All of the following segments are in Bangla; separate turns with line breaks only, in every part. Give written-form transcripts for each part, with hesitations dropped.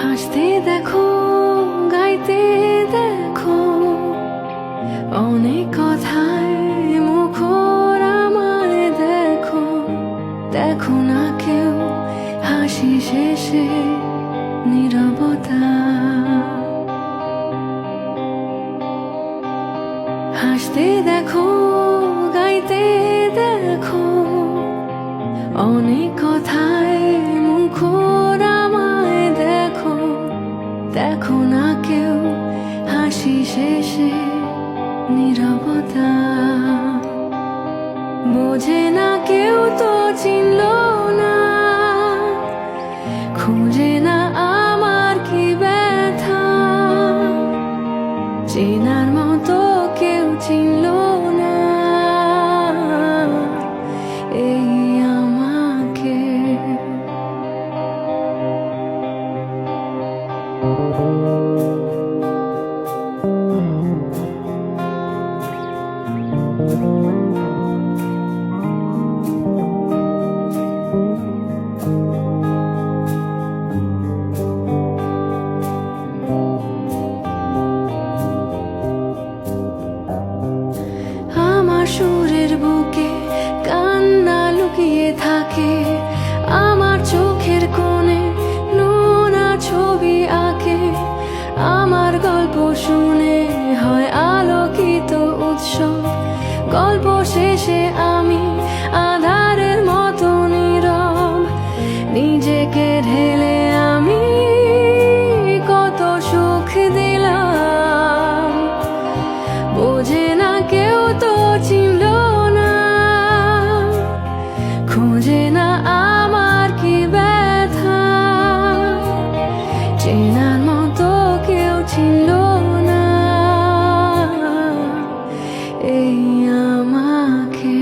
হাসতে দেখো, গাইতে দেখো, অনেক কথায় মুখর আমায় দেখো। দেখো না কেউ হাসি শেষে নীরবতা। হাসতে দেখো, গাইতে দেখো, অনেক কথায় মুখর আমায় দেখো। দেখো না কেউ হাসি শেষে নীরবতা। বোঝে না কেউ তো চিনল না, খুঁজে না আমার কি ব্যথা। চেনার মতো কেউ চিনল না এই আমাকে। আমার সুরের বুকে কান্না লুকিয়ে থাকে, আমার চোখের কোণে নোনা ছবি আঁকে। আমার গল্প শুনে হয় আলোকিত উৎসব, গল্প শেষে আমি আধারের মতো নীরব। নিজেকে ঢেলে আমি কত সুখ দিলাম, বোঝে না কেউ তো চিনল না, খুঁজে না আমার কি ব্যথা। চেনার মতো কেউ চিনল না এই আমাকে।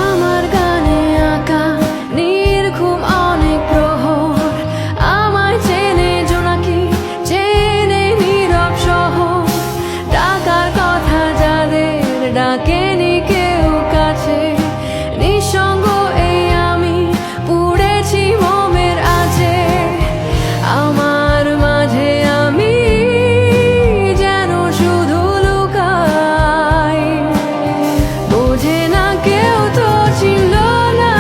আমার গানে আঁকা নির্ঘুম অনেক প্রহর, আমায় চেনে জোনাকি, চেনে নীরব শহর। ডাকার কথা যাদের ডাকেনি কেউ কাছে, নিঃসঙ্গ এই আমি পুড়েছি মোমের আঁচে। আমার মাঝে আমি যেন শুধু লুকাই, বোঝে না কেউ তো চিনল না,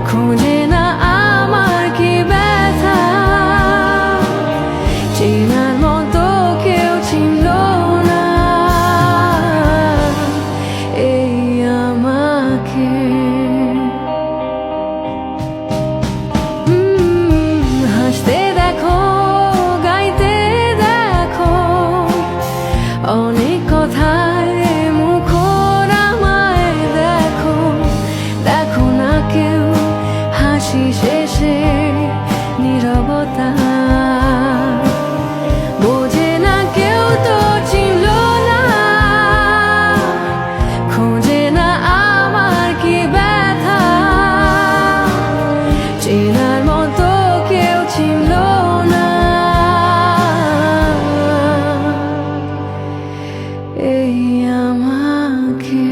খুঁজে না আমার কি ব্যথা। চেনার মতো কেউ চিনল না এই আমাকে। হাসতে দেখো, গাইতে দেখো, অনেক কথায় মুখর আমায় দেখো। দেখো না কেউ হাসি শেষে নীরবতা, বোঝে না কেউ তো চিনল না, খোঁজে না আমার কি ব্যথা। চেনার মতো কেউ চিনল না এই আমাকে।